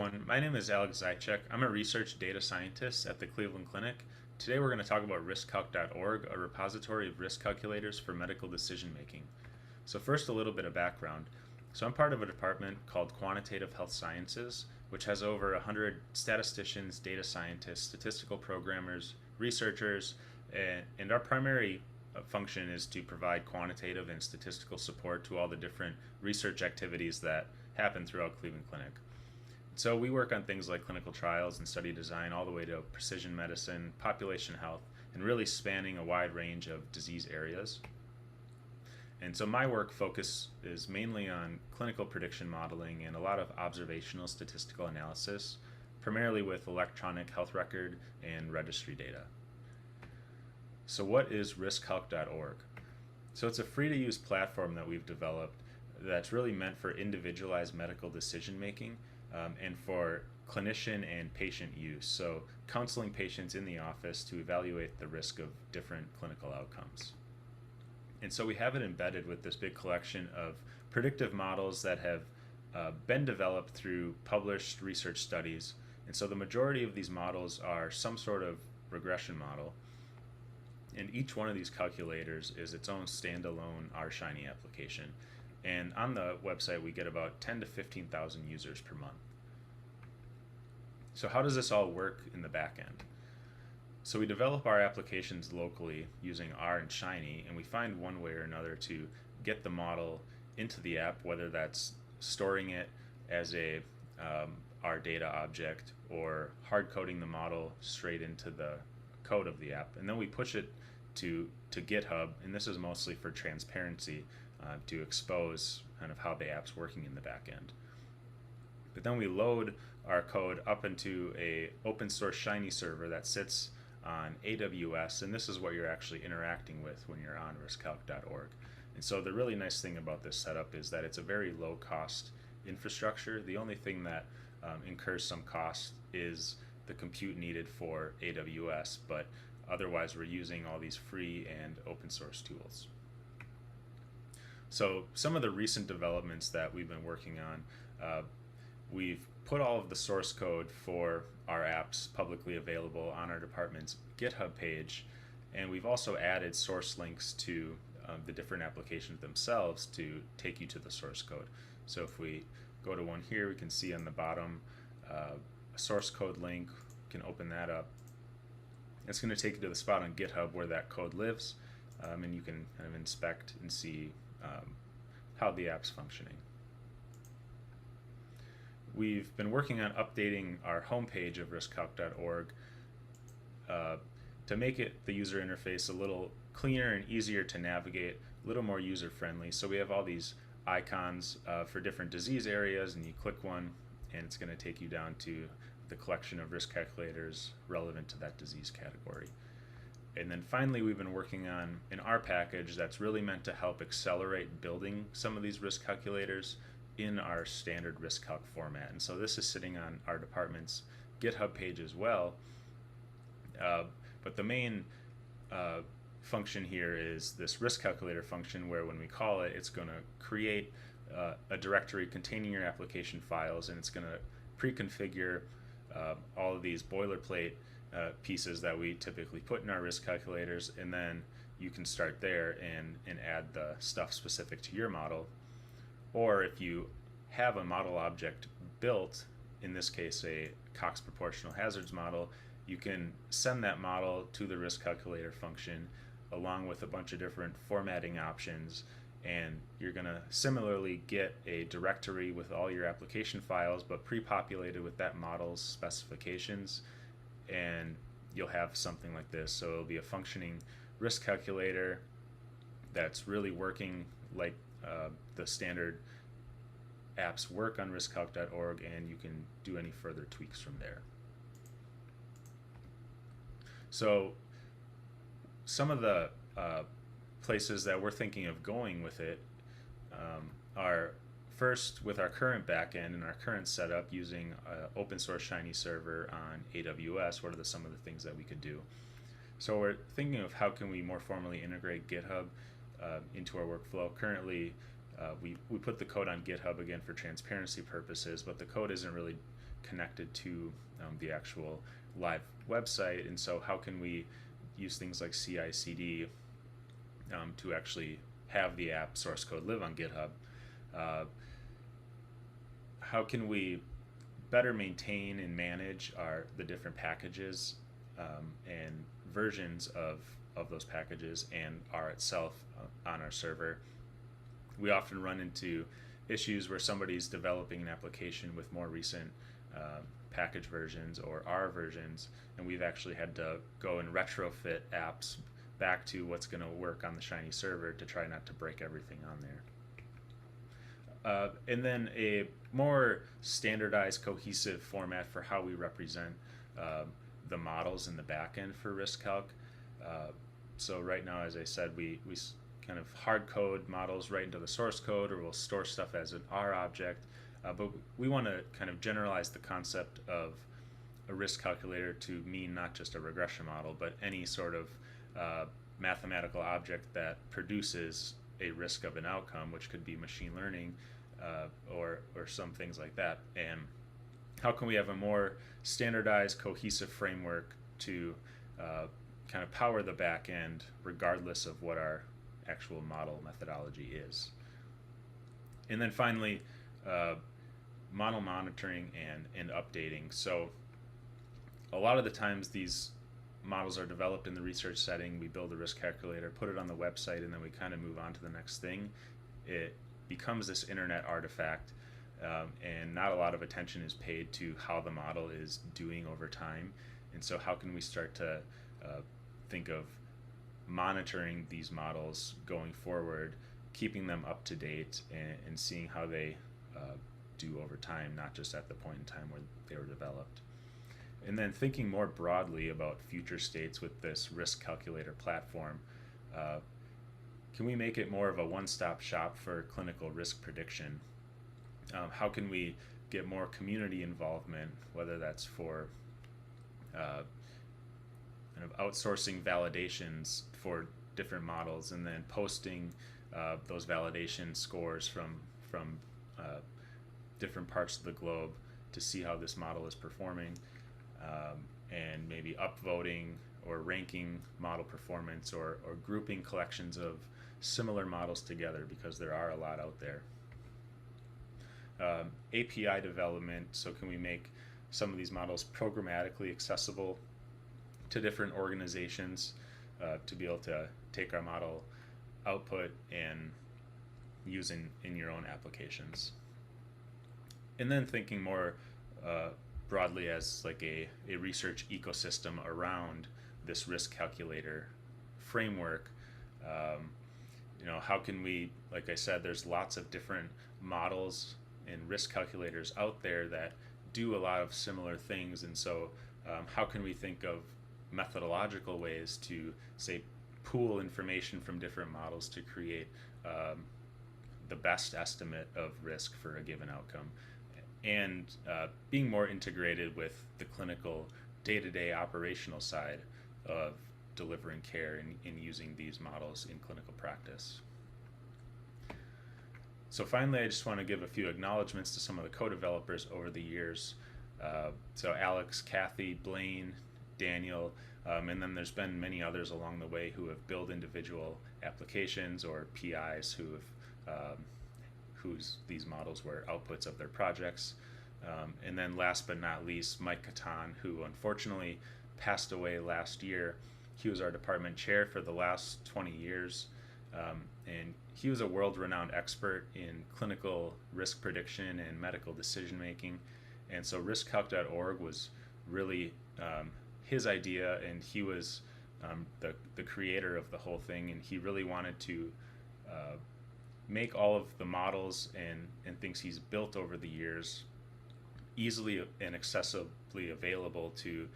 everyone. My name is Alex Zaitchek. I'm a research data scientist at the Cleveland Clinic. Today we're going to talk about riskcalc.org, a repository of risk calculators for medical decision making. So first, a little bit of background. So I'm part of a department called Quantitative Health Sciences, which has over 100 statisticians, data scientists, statistical programmers, researchers, and our primary function is to provide quantitative and statistical support to all the different research activities that happen throughout Cleveland Clinic. So we work on things like clinical trials and study design all the way to precision medicine, population health, and really spanning a wide range of disease areas. And so my work focus is mainly on clinical prediction modeling and a lot of observational statistical analysis, primarily with electronic health record and registry data. So what is riskcalc.org? So it's a free-to-use platform that we've developed that's really meant for individualized medical decision making and for clinician and patient use. So counseling patients in the office to evaluate the risk of different clinical outcomes. And so we have it embedded with this big collection of predictive models that have been developed through published research studies. And so the majority of these models are some sort of regression model. And each one of these calculators is its own standalone RShiny application. And on the website, we get about 10 to 15,000 users per month. So how does this all work in the back end? So we develop our applications locally using R and Shiny, and we find one way or another to get the model into the app, whether that's storing it as a R data object or hard coding the model straight into the code of the app. And then we push it to GitHub, and this is mostly for transparency, to expose kind of how the app's working in the back end. But then we load our code up into a open source Shiny server that sits on AWS, and this is what you're actually interacting with when you're on riskcalc.org. And so the really nice thing about this setup is that it's a very low cost infrastructure. The only thing that incurs some cost is the compute needed for AWS, but otherwise we're using all these free and open source tools. So some of the recent developments that we've been working on, we've put all of the source code for our apps publicly available on our department's GitHub page, and we've also added source links to the different applications themselves to take you to the source code. So if we go to one here, we can see on the bottom a source code link. We can open that up. It's going to take you to the spot on GitHub where that code lives, and you can kind of inspect and see how the app's functioning. We've been working on updating our homepage of riskcalc.org to make it the user interface a little cleaner and easier to navigate, a little more user friendly. So we have all these icons for different disease areas, and you click one and it's going to take you down to the collection of risk calculators relevant to that disease category. And then finally, we've been working on an R package that's really meant to help accelerate building some of these risk calculators in our standard risk calc format. And so this is sitting on our department's GitHub page as well. But the main function here is this risk calculator function, where when we call it, it's going to create a directory containing your application files, and it's going to pre-configure all of these boilerplate pieces that we typically put in our risk calculators, and then you can start there and add the stuff specific to your model. Or if you have a model object built, in this case a Cox proportional hazards model, you can send that model to the risk calculator function along with a bunch of different formatting options, and you're going to similarly get a directory with all your application files but pre-populated with that model's specifications, and you'll have something like this. So it'll be a functioning risk calculator that's really working like the standard apps work on riskcalc.org, and you can do any further tweaks from there. So some of the places that we're thinking of going with it are first with our current backend and our current setup using open source Shiny server on AWS. What are some of the things that we could do? So we're thinking of how can we more formally integrate GitHub into our workflow. Currently, we put the code on GitHub again for transparency purposes, but the code isn't really connected to the actual live website. And so, how can we use things like CI/CD to actually have the app source code live on GitHub? Uh, how can we better maintain and manage the different packages and versions of those packages and R itself on our server? We often run into issues where somebody's developing an application with more recent package versions or R versions, and we've actually had to go and retrofit apps back to what's going to work on the Shiny server to try not to break everything on there. And then a more standardized, cohesive format for how we represent the models in the backend for RiskCalc. So right now, as I said, we kind of hard code models right into the source code, or we'll store stuff as an R object. But we want to kind of generalize the concept of a risk calculator to mean not just a regression model, but any sort of mathematical object that produces a risk of an outcome, which could be machine learning or some things like that. And how can we have a more standardized, cohesive framework to kind of power the back end regardless of what our actual model methodology is? And then finally, model monitoring and updating. So a lot of the times these models are developed in the research setting. We build a risk calculator, put it on the website, and then we kind of move on to the next thing. It becomes this internet artifact, and not a lot of attention is paid to how the model is doing over time. And so how can we start to think of monitoring these models going forward, keeping them up to date, and seeing how they do over time, not just at the point in time where they were developed. And then thinking more broadly about future states with this risk calculator platform, can we make it more of a one-stop shop for clinical risk prediction? How can we get more community involvement, whether that's for kind of outsourcing validations for different models and then posting those validation scores from different parts of the globe to see how this model is performing, and maybe upvoting or ranking model performance, or grouping collections of similar models together, because there are a lot out there. API development, so can we make some of these models programmatically accessible to different organizations to be able to take our model output and use in your own applications? And then thinking more broadly as like a research ecosystem around this risk calculator framework. How can we, like I said, there's lots of different models and risk calculators out there that do a lot of similar things, and so how can we think of methodological ways to, say, pool information from different models to create the best estimate of risk for a given outcome, and being more integrated with the clinical day-to-day operational side of delivering care and using these models in clinical practice. So finally, I just want to give a few acknowledgments to some of the co-developers over the years. So Alex, Kathy, Blaine, Daniel, and then there's been many others along the way who have built individual applications, or PIs who have whose these models were outputs of their projects. And then last but not least, Mike Catan, who unfortunately passed away last year. He was our department chair for the last 20 years, and he was a world-renowned expert in clinical risk prediction and medical decision-making. And so riskcalc.org was really his idea, and he was the creator of the whole thing, and he really wanted to make all of the models and things he's built over the years easily and accessibly available to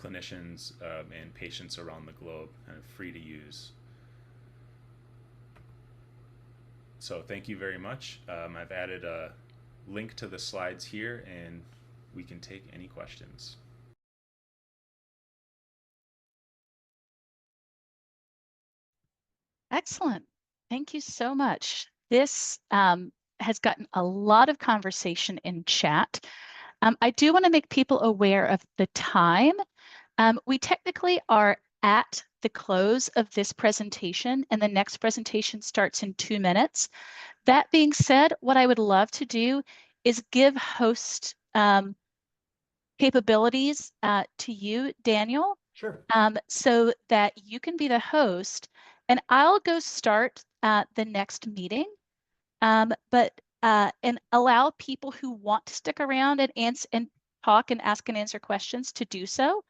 clinicians and patients around the globe, kind of free to use. So thank you very much. I've added a link to the slides here, and we can take any questions. Excellent. Thank you so much. This has gotten a lot of conversation in chat. I do want to make people aware of the time. We technically are at the close of this presentation, and the next presentation starts in 2 minutes. That being said, what I would love to do is give host capabilities to you, Daniel, Sure. so that you can be the host, and I'll go start the next meeting, but and allow people who want to stick around and talk and ask and answer questions to do so.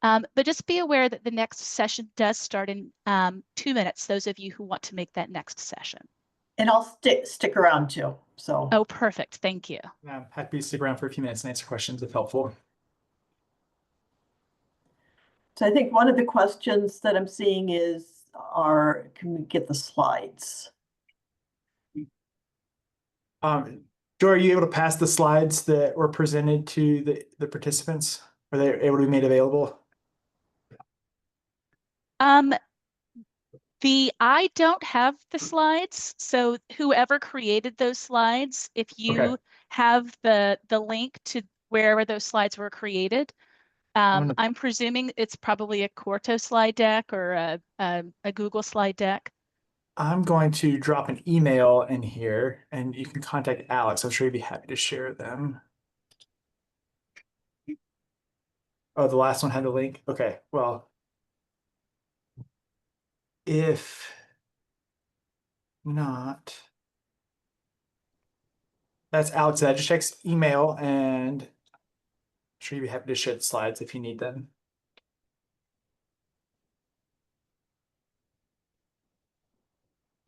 But just be aware that the next session does start in 2 minutes, those of you who want to make that next session. And I'll stick around too. So. Oh, perfect. Thank you. I'm happy to stick around for a few minutes and answer questions if helpful. So I think one of the questions that I'm seeing is, can we get the slides? Joy, are you able to pass the slides that were presented to the participants? Are they able to be made available? I don't have the slides, so whoever created those slides, if you have the link to wherever those slides were created, I'm presuming it's probably a Quarto slide deck or a Google slide deck. I'm going to drop an email in here and you can contact Alex. I'm sure he'd be happy to share them. Oh, the last one had a link. Okay, well, if not, that's Alex. I just checked email and I'm sure you'd be happy to share the slides if you need them.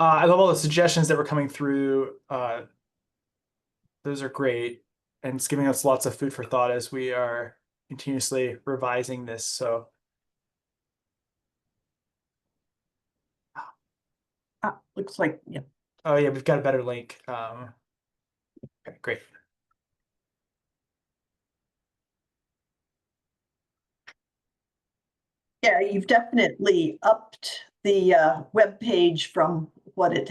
I love all the suggestions that were coming through. Those are great. And it's giving us lots of food for thought as we are continuously revising this. So Looks like, yeah. oh yeah, we've got a better link. Okay, great. Yeah, you've definitely upped the web page from what it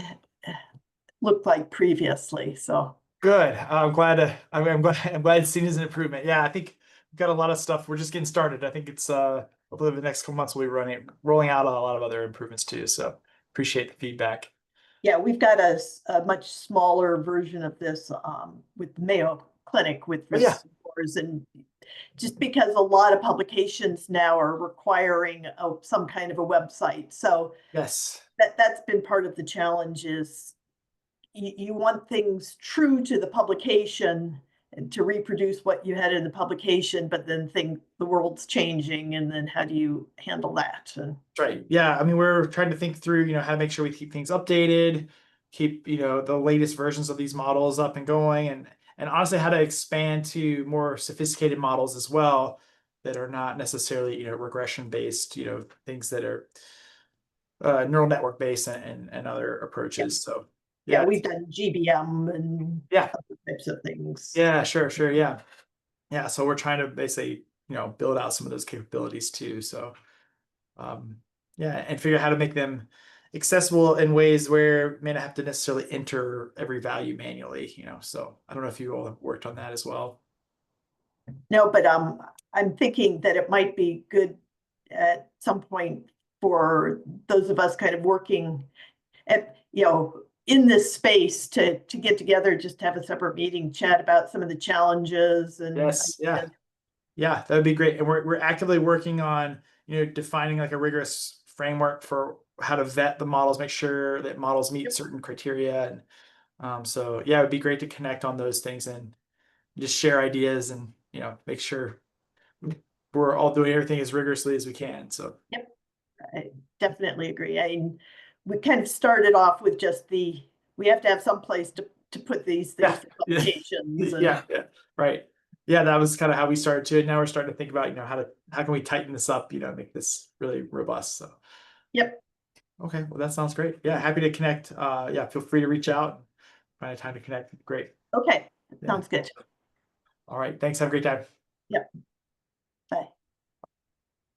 looked like previously. So Good. I'm glad. I'm glad it's seen as an improvement. Yeah, I think we've got a lot of stuff. We're just getting started. I think it's hopefully the next couple months we'll be rolling out a lot of other improvements too. So appreciate the feedback. yeah, we've got a much smaller version of this with Mayo Clinic with risk scores, and just because a lot of publications now are requiring some kind of a website. So yes, that's been part of the challenge is you want things true to the publication and to reproduce what you had in the publication, but then think the world's changing, and then how do you handle that? And right. Yeah, I mean, we're trying to think through, how to make sure we keep things updated, keep, the latest versions of these models up and going, and honestly, how to expand to more sophisticated models as well that are not necessarily, regression based, things that are neural network based and other approaches. So yeah, we've done GBM and yeah, other types of things. yeah, sure, yeah. So we're trying to basically, build out some of those capabilities too. So yeah, and figure out how to make them accessible in ways where you may not have to necessarily enter every value manually, so I don't know if you all have worked on that as well. No, but I'm thinking that it might be good at some point for those of us kind of working at, in this space to get together, just to have a separate meeting, chat about some of the challenges. And yes, yeah, that would be great. And we're actively working on, defining like a rigorous framework for how to vet the models, make sure that models meet certain criteria. And so yeah, it would be great to connect on those things and just share ideas and, make sure we're all doing everything as rigorously as we can. So yep, I definitely agree. I mean, we kind of started off with just we have to have some place to put these things for publications. Yeah, right. Yeah, that was kind of how we started to. Now we're starting to think about, how can we tighten this up, make this really robust. So yep. Okay, well that sounds great. Yeah, happy to connect. Yeah, feel free to reach out. Find a time to connect. Great. Okay, sounds good. All right, thanks. Have a great time. Yep.